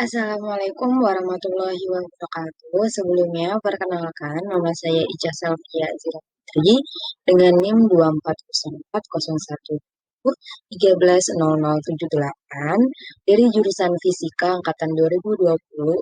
Assalamualaikum warahmatullahi wabarakatuh. Sebelumnya, perkenalkan, nama saya Ica Selvia Azira Putri dengan NIM 24140130078 dari jurusan Fisika Angkatan 2020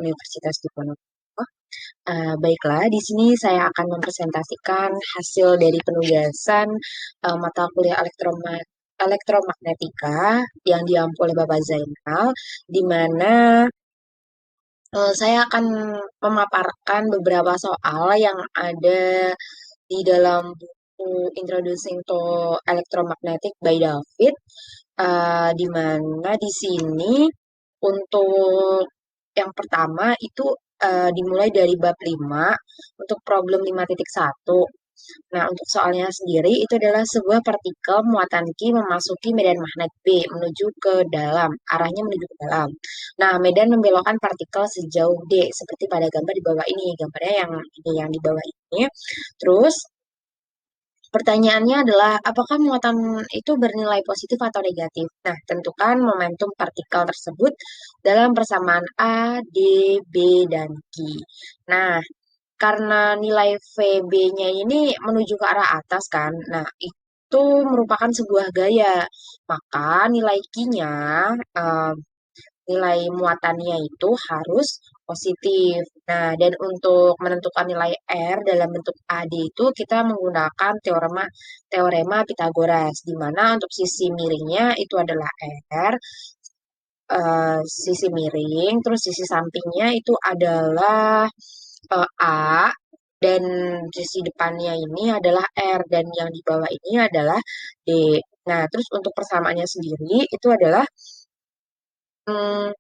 Universitas Diponegoro. Baiklah, di sini saya akan mempresentasikan hasil dari penugasan mata kuliah elektromagnetika yang diampu oleh Bapak Zainal, di mana saya akan memaparkan beberapa soal yang ada di dalam buku Introducing to Electromagnetic by David, di mana di sini untuk yang pertama itu dimulai dari bab 5 untuk problem 5.1. Nah, untuk soalnya sendiri itu adalah sebuah partikel muatan Q memasuki medan magnet B menuju ke dalam, arahnya menuju ke dalam. Nah, medan membelokkan partikel sejauh D seperti pada gambar di bawah ini. Gambarnya yang ini yang di bawah ini. Terus pertanyaannya adalah apakah muatan itu bernilai positif atau negatif? Nah, tentukan momentum partikel tersebut dalam persamaan A, D, B, dan Q. Nah, karena nilai VB-nya ini menuju ke arah atas kan, nah itu merupakan sebuah gaya, maka nilai Q-nya, nilai muatannya itu harus positif. Nah, dan untuk menentukan nilai R dalam bentuk AD itu kita menggunakan teorema Pythagoras, di mana untuk sisi miringnya itu adalah R, sisi miring, terus sisi sampingnya itu adalah A, dan sisi depannya ini adalah R, dan yang di bawah ini adalah D. Nah, terus untuk persamaannya sendiri itu adalah hmm,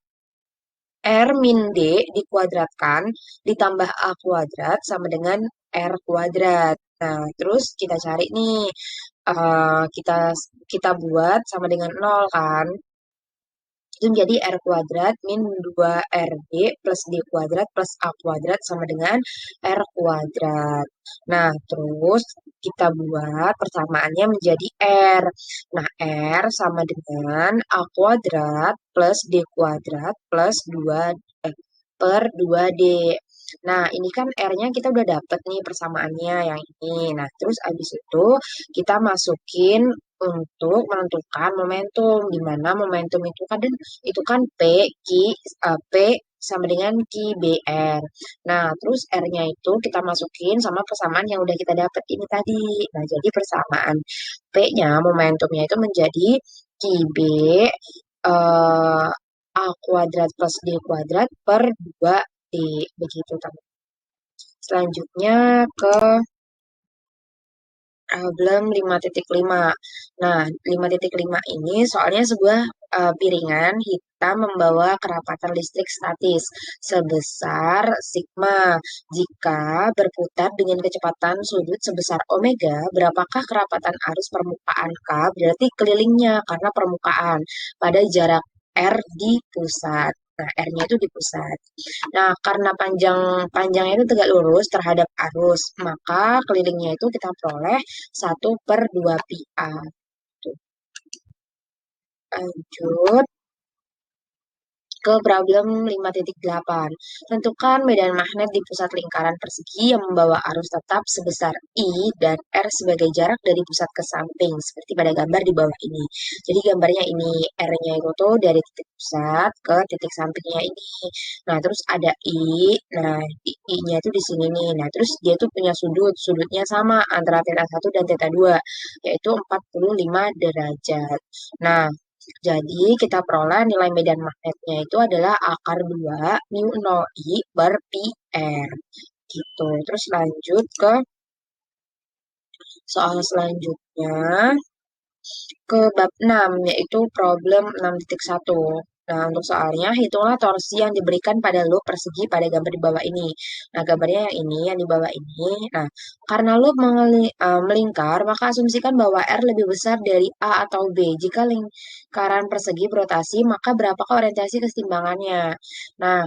R min D dikuadratkan ditambah A kuadrat sama dengan R kuadrat. Nah, terus kita cari nih, kita kita buat sama dengan nol kan. Itu menjadi R kuadrat min 2RD plus D kuadrat plus A kuadrat sama dengan R kuadrat. Nah, terus kita buat persamaannya menjadi R. Nah, R sama dengan A kuadrat plus D kuadrat plus 2 per 2D. Nah, ini kan R-nya kita udah dapet nih persamaannya yang ini. Nah, terus abis itu kita masukin untuk menentukan momentum, di mana momentum itu kan P sama dengan QBR. Nah, terus R-nya itu kita masukin sama persamaan yang udah kita dapet ini tadi. Nah, jadi persamaan P-nya, momentumnya itu menjadi QB eh, A kuadrat plus D kuadrat per 2D. Begitu, teman. Selanjutnya ke problem 5.5. Nah, 5.5 ini soalnya sebuah piringan hitam membawa kerapatan listrik statis sebesar sigma. Jika berputar dengan kecepatan sudut sebesar omega, berapakah kerapatan arus permukaan K? Berarti kelilingnya karena permukaan pada jarak R di pusat. Nah, R-nya itu di pusat. Nah, karena panjangnya itu tegak lurus terhadap arus, maka kelilingnya itu kita peroleh 1/2 pi a. Tuh, lanjut ke problem 5.8. Tentukan medan magnet di pusat lingkaran persegi yang membawa arus tetap sebesar I dan R sebagai jarak dari pusat ke samping, seperti pada gambar di bawah ini. Jadi gambarnya ini, R-nya itu tuh dari titik pusat ke titik sampingnya ini. Nah, terus ada I, nah I-nya itu di sini nih. Nah, terus dia tuh punya sudutnya sama antara θ1 dan θ2, yaitu 45 derajat. Nah, jadi kita peroleh nilai medan magnetnya itu adalah akar 2 mu 0 I per pi R. Gitu. Terus lanjut ke soal selanjutnya ke bab 6 yaitu problem 6.1. Nah, untuk soalnya hitunglah torsi yang diberikan pada loop persegi pada gambar di bawah ini. Nah, gambarnya yang ini, yang di bawah ini. Nah, karena loop melingkar, maka asumsikan bahwa R lebih besar dari A atau B. Jika lingkaran persegi berotasi, maka berapakah orientasi kesetimbangannya? Nah,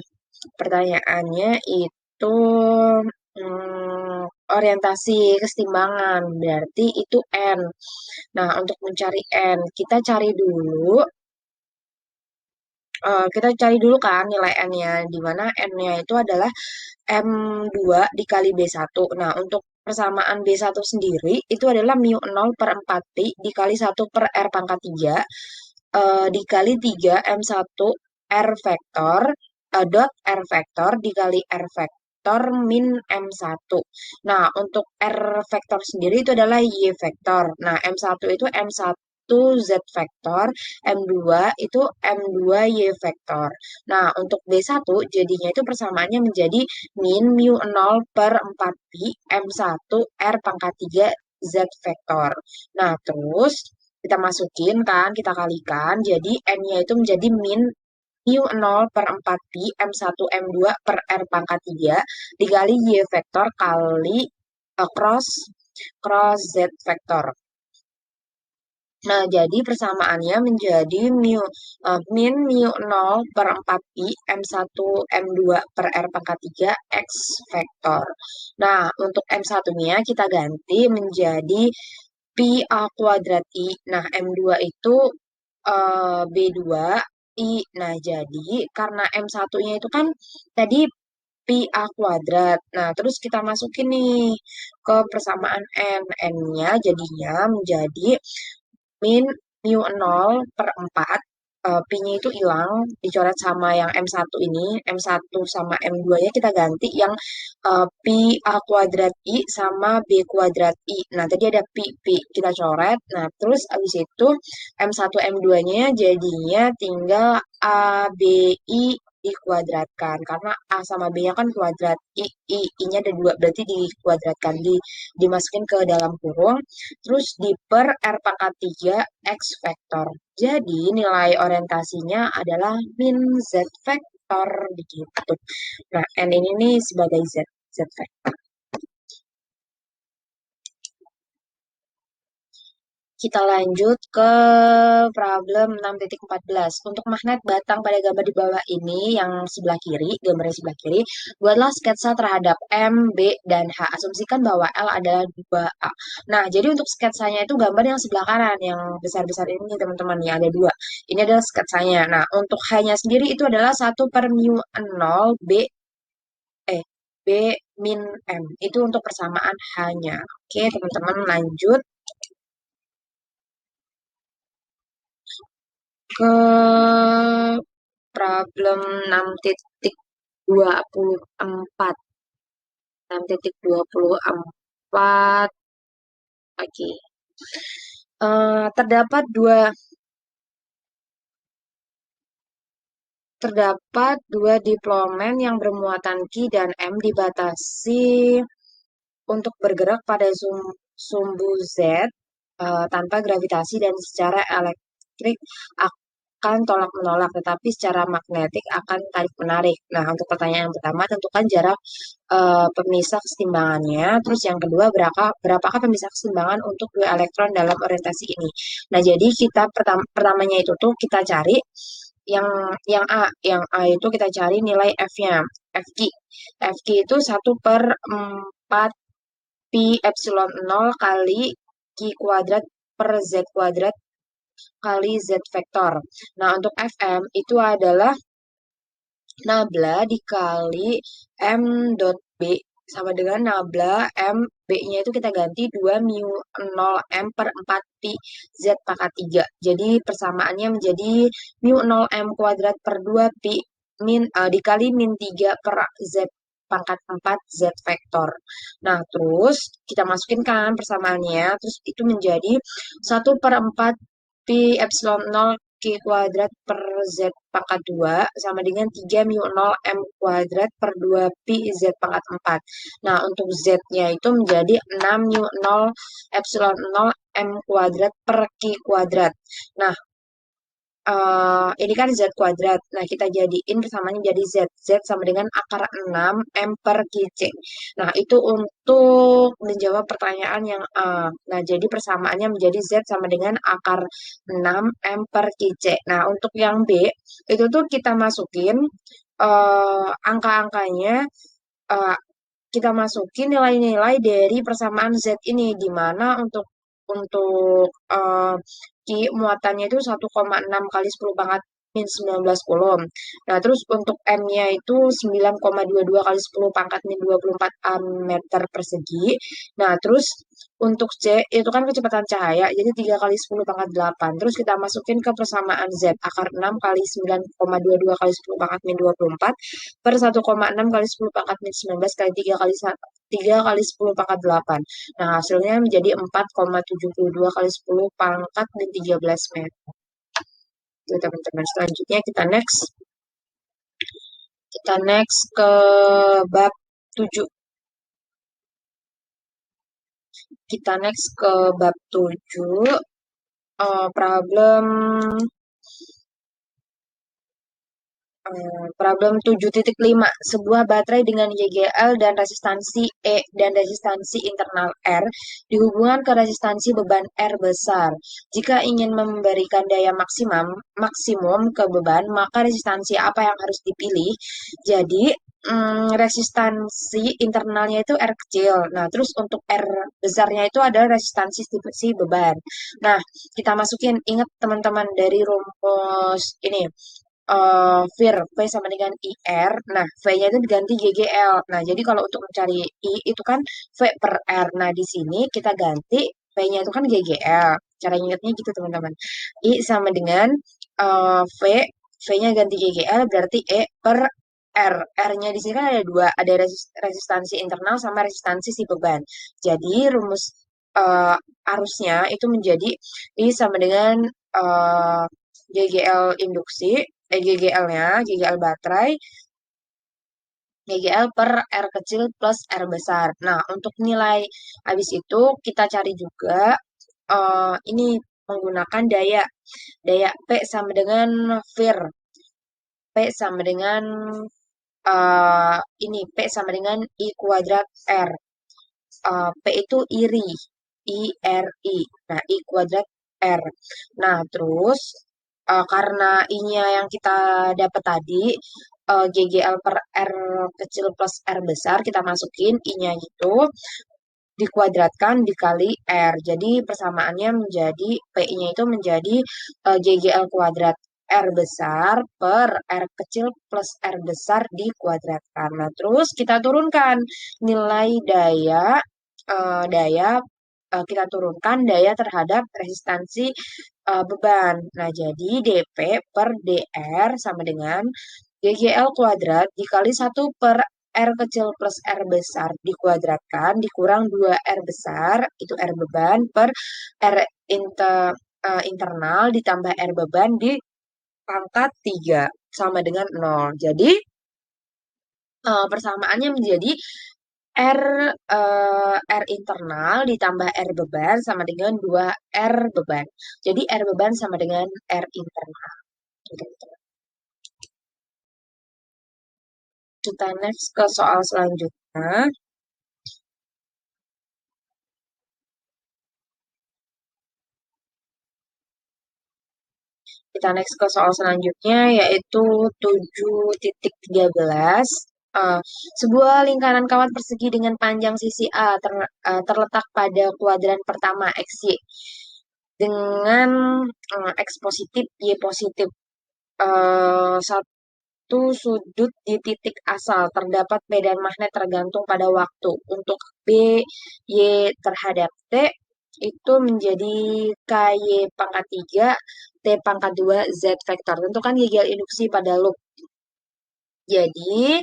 pertanyaannya itu orientasi kesetimbangan, berarti itu N. Nah, untuk mencari N, kita cari dulu Kita cari dulu kan nilai N-nya, di mana N-nya itu adalah M2 dikali B1. Nah, untuk persamaan B1 sendiri itu adalah mu 0 per 4 pi dikali 1 per R pangkat 3 dikali 3 M1 R vektor dot R vektor dikali R vektor min M1. Nah, untuk R vektor sendiri itu adalah Y vektor. Nah, M1 itu M1 Z vektor, M2 itu M2 Y vektor. Nah, untuk B1 jadinya itu persamaannya menjadi min mu 0 per 4 pi M1 R pangkat 3 Z vektor. Nah, terus kita masukin kan, kita kalikan, jadi N-nya itu menjadi min mu 0 per 4 pi M1 M2 per R pangkat 3 dikali Y vektor kali cross cross Z vektor. Nah, jadi persamaannya menjadi min mu 0 per 4 pi M1 M2 per R pangkat 3 X vektor. Nah, untuk M1-nya kita ganti menjadi pi A kuadrat I. Nah, M2 itu B2 I. Nah, jadi karena M1-nya itu kan tadi pi A kuadrat. Nah, terus kita masukin nih ke persamaan N. N-nya jadinya menjadi min mu 0 per 4, pi-nya itu hilang, dicoret sama yang M1 ini, M1 sama M2-nya kita ganti yang pi A kuadrat I sama B kuadrat I. Nah, tadi ada pi, kita coret. Nah, terus abis itu M1, M2-nya jadinya tinggal A, B, I dikuadratkan. Karena A sama B-nya kan kuadrat, I-nya ada dua, berarti dikuadratkan, dimasukin ke dalam kurung. Terus di per R pangkat 3 X vektor. Jadi nilai orientasinya adalah min Z vektor begitu. Nah, N ini nih sebagai Z vektor. Kita lanjut ke problem 6.14. Untuk magnet batang pada gambar di bawah ini yang sebelah kiri, gambarnya sebelah kiri, buatlah sketsa terhadap M, B, dan H. Asumsikan bahwa L adalah 2A. Nah, jadi untuk sketsanya itu gambar yang sebelah kanan, yang besar-besar ini teman-teman, ya ada dua. Ini adalah sketsanya. Nah, untuk H-nya sendiri itu adalah 1 per mu 0 B min M. Itu untuk persamaan H-nya. Oke, teman-teman lanjut ke problem 6.24. 6.24 lagi. Terdapat dua diplomen yang bermuatan Q dan M dibatasi untuk bergerak pada sumbu Z tanpa gravitasi dan secara elektrik akan tolak-menolak, tetapi secara magnetik akan tarik-menarik. Nah, untuk pertanyaan yang pertama, tentukan jarak pemisah kesetimbangannya. Terus yang kedua, berapakah pemisah kesetimbangan untuk dua elektron dalam orientasi ini? Nah, jadi kita pertamanya itu tuh kita cari yang yang A itu kita cari nilai F-nya, FQ. FQ itu 1 per 4 pi epsilon 0 kali Q kuadrat per Z kuadrat kali Z vektor. Nah, untuk Fm itu adalah nabla dikali M dot B sama dengan nabla M B-nya itu kita ganti 2 mu 0 M per 4 pi Z pangkat 3. Jadi persamaannya menjadi mu 0 M kuadrat per 2 pi dikali min 3 per Z pangkat 4 Z vektor. Nah, terus kita masukin kan persamaannya, terus itu menjadi 1 per 4 pi epsilon 0 Q kuadrat per Z pangkat 2 sama dengan 3 mu 0 M kuadrat per 2 pi Z pangkat 4. Nah, untuk Z-nya itu menjadi 6 mu 0 epsilon 0 M kuadrat per Q kuadrat. Nah, ini kan Z kuadrat. Nah, kita jadiin persamanya jadi Z. Z sama dengan akar 6 M per QC. Nah, itu untuk menjawab pertanyaan yang A. Nah, jadi persamaannya menjadi Z sama dengan akar 6 M per QC. Nah, untuk yang B, itu tuh kita masukin angka-angkanya, eh, kita masukin nilai-nilai dari persamaan Z ini, di mana untuk Q muatannya itu 1,6 kali 10 pangkat min 19 kulom. Nah, terus untuk M-nya itu 9,22 kali 10 pangkat min 24 meter persegi. Nah, terus untuk C itu kan kecepatan cahaya, jadi 3 kali 10 pangkat 8. Terus kita masukin ke persamaan Z, akar 6 kali 9,22 kali 10 pangkat min 24 per 1,6 kali 10 pangkat min 19 kali 3 kali 3 kali 10 pangkat 8. Nah, hasilnya menjadi 4,72 kali 10 pangkat min 13 meter. Oke, teman-teman, selanjutnya kita next ke bab 7. Kita next ke bab 7, problem problem 7.5. Sebuah baterai dengan YGL dan resistansi E dan resistansi internal R dihubungkan ke resistansi beban R besar. Jika ingin memberikan daya maksimum ke beban, maka resistansi apa yang harus dipilih? Jadi, resistansi internalnya itu R kecil. Nah, terus untuk R besarnya itu adalah resistansi si beban. Nah, kita masukin, ingat teman-teman dari rumus ini, VIR, V sama dengan IR. Nah, V-nya itu diganti GGL. Nah, jadi kalau untuk mencari I itu kan V per R. Nah, di sini kita ganti V-nya itu kan GGL. Cara ingatnya gitu, teman-teman. I sama dengan V, V-nya ganti GGL berarti E per R. R-nya di sini kan ada dua, ada resistansi internal sama resistansi si beban. Jadi rumus eh, arusnya itu menjadi I sama dengan GGL induksi, GGL-nya, GGL baterai, GGL per R kecil plus R besar. Nah, untuk nilai habis itu kita cari juga ini menggunakan daya. Daya P sama dengan VIR. P sama dengan ini P sama dengan I kuadrat R. P itu iri, IRI. Nah, I kuadrat R. Nah, terus karena I-nya yang kita dapat tadi, GGL per R kecil plus R besar, kita masukin I-nya itu dikuadratkan dikali R. Jadi persamaannya menjadi P-nya itu menjadi GGL kuadrat R besar per R kecil plus R besar dikuadratkan. Nah, terus kita turunkan nilai daya kita turunkan daya terhadap resistansi beban. Nah, jadi dP per dR sama dengan GGL kuadrat dikali 1 per R kecil plus R besar dikuadratkan dikurang 2R besar, itu R beban, per R internal ditambah R beban di pangkat 3 sama dengan 0. Jadi, persamaannya menjadi R R internal ditambah R beban sama dengan 2R beban. Jadi R beban sama dengan R internal. Kita next ke soal selanjutnya. Kita next ke soal selanjutnya yaitu 7.13. Uh, Sebuah lingkaran kawat persegi dengan panjang sisi A terletak pada kuadran pertama XY dengan X positif, Y positif. Satu sudut di titik asal terdapat medan magnet tergantung pada waktu. Untuk B, Y terhadap T itu menjadi KY pangkat 3, T pangkat 2, Z vektor. Tentukan GGL induksi pada loop. Jadi,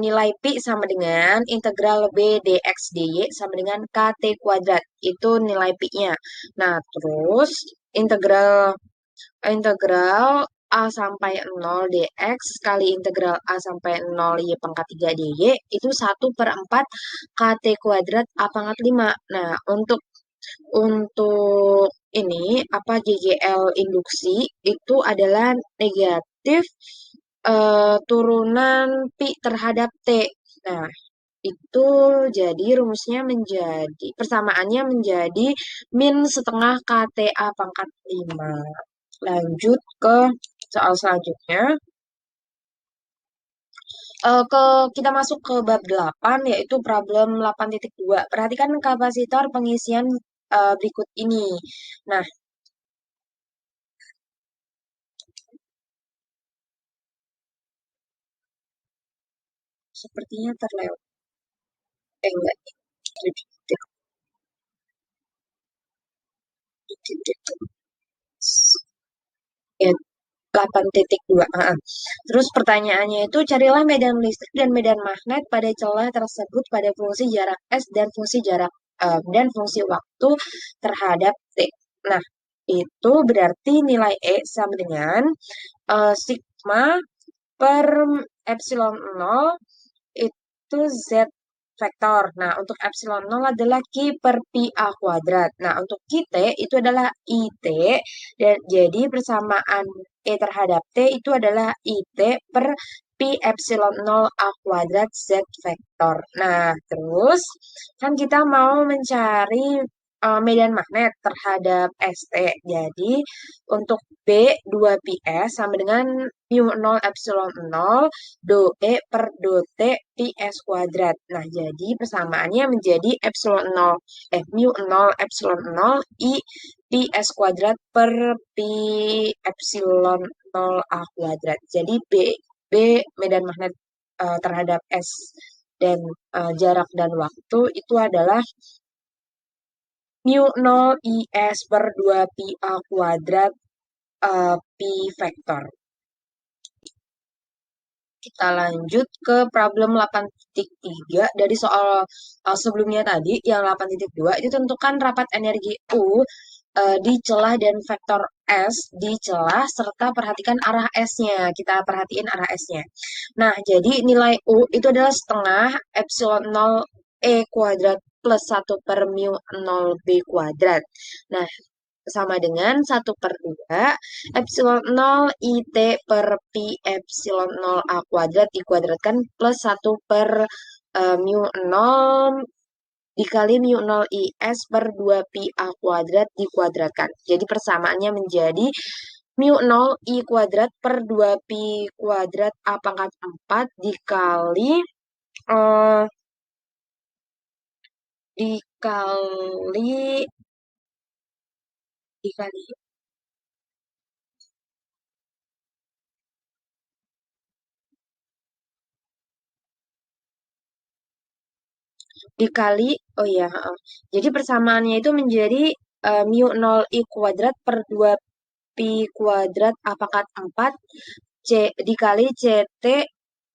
nilai Pi sama dengan integral B dx dy sama dengan KT kuadrat. Itu nilai Pi-nya. Nah, terus integral integral A sampai 0 dx kali integral A sampai 0 Y pangkat 3 dy itu 1/4 KT kuadrat A pangkat 5. Nah, untuk ini apa GGL induksi itu adalah negatif turunan pi terhadap T. Nah, itu jadi rumusnya menjadi persamaannya menjadi min setengah KTA pangkat 5. Lanjut ke soal selanjutnya. Ke kita masuk ke bab 8 yaitu problem 8.2. Perhatikan kapasitor pengisian berikut ini. Nah, Sepertinya terlewat. Enggak. Ya, 8.2. Terus pertanyaannya itu carilah medan listrik dan medan magnet pada celah tersebut pada fungsi jarak S dan fungsi jarak dan fungsi waktu terhadap T. Nah, itu berarti nilai E sama dengan sigma per epsilon nol itu Z vektor. Nah, untuk epsilon nol adalah Q per Pi A kuadrat. Nah, untuk QT itu adalah IT. Dan jadi persamaan E terhadap T itu adalah IT per Pi epsilon nol A kuadrat Z vektor. Nah, terus kan kita mau mencari medan magnet terhadap ST. Jadi, untuk B 2ps sama dengan mu nol epsilon nol do E per do T pi S kuadrat. Nah, jadi persamaannya menjadi epsilon nol, mu nol epsilon nol I pi S kuadrat per pi epsilon nol A kuadrat. Jadi B medan magnet terhadap S dan jarak dan waktu itu adalah mu nol IS per 2 pi A kuadrat pi vektor. Kita lanjut ke problem 8.3 dari soal sebelumnya tadi yang 8.2 itu tentukan rapat energi U di celah dan vektor S di celah serta perhatikan arah S-nya. Kita perhatiin arah S-nya. Nah, jadi nilai U itu adalah setengah epsilon nol E kuadrat plus 1/mu 0 B kuadrat. Nah, sama dengan 1/2 epsilon nol IT per pi epsilon nol A kuadrat dikuadratkan plus 1/mu 0 dikali mu 0 IS per 2 pi A kuadrat dikuadratkan. Jadi persamaannya menjadi mu 0 I kuadrat per 2 pi kuadrat A pangkat 4 dikali eh, dikali dikali dikali oh ya jadi persamaannya itu menjadi mu 0 I kuadrat per 2 pi kuadrat A pangkat 4 C dikali CT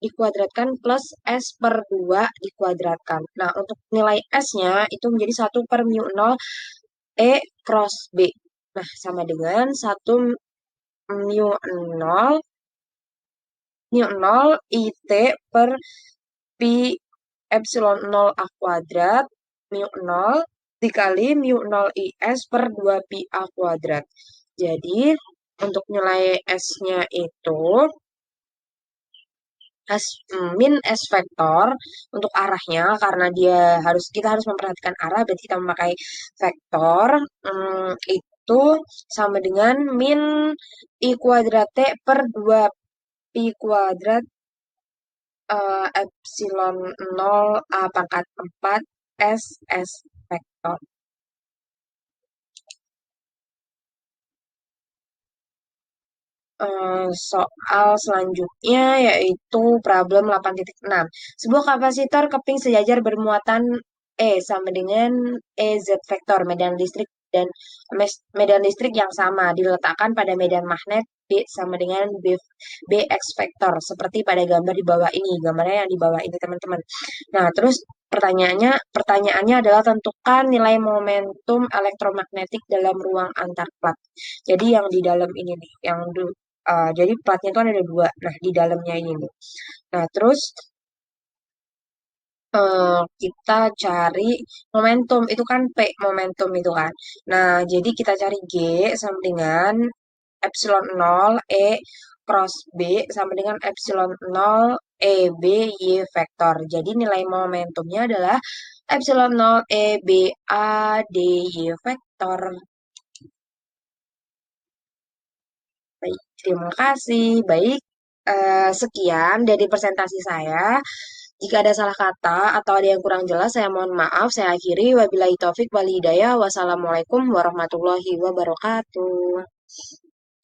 dikuadratkan plus S per 2 dikuadratkan. Nah, untuk nilai S-nya itu menjadi 1/mu 0 E cross B. Nah, sama dengan 1/mu 0 mu 0 IT per pi epsilon 0 A kuadrat mu 0 dikali mu 0 IS per 2 pi A kuadrat. Jadi, untuk nilai S-nya itu S min S vektor untuk arahnya karena kita harus memperhatikan arah berarti kita memakai vektor itu sama dengan min I kuadrat T per 2 pi kuadrat epsilon 0 A pangkat 4 S vektor. Soal selanjutnya yaitu problem 8.6. Sebuah kapasitor keping sejajar bermuatan E sama dengan EZ vektor medan listrik dan medan listrik yang sama diletakkan pada medan magnet B sama dengan BX vektor seperti pada gambar di bawah ini. Gambarnya yang di bawah ini teman-teman. Nah, terus pertanyaannya adalah tentukan nilai momentum elektromagnetik dalam ruang antar plat. Jadi yang di dalam ini nih, jadi platnya itu kan ada dua. Nah, di dalamnya ini nih. Nah, terus kita cari momentum. Itu kan P momentum itu kan. Nah, jadi kita cari G sama dengan epsilon 0 E cross B sama dengan epsilon 0 E B Y vektor. Jadi nilai momentumnya adalah epsilon 0 E B A D Y vektor. Baik, terima kasih. Baik, sekian dari presentasi saya. Jika ada salah kata atau ada yang kurang jelas, saya mohon maaf. Saya akhiri. Wabillahi taufik wal hidayah. Wassalamualaikum warahmatullahi wabarakatuh.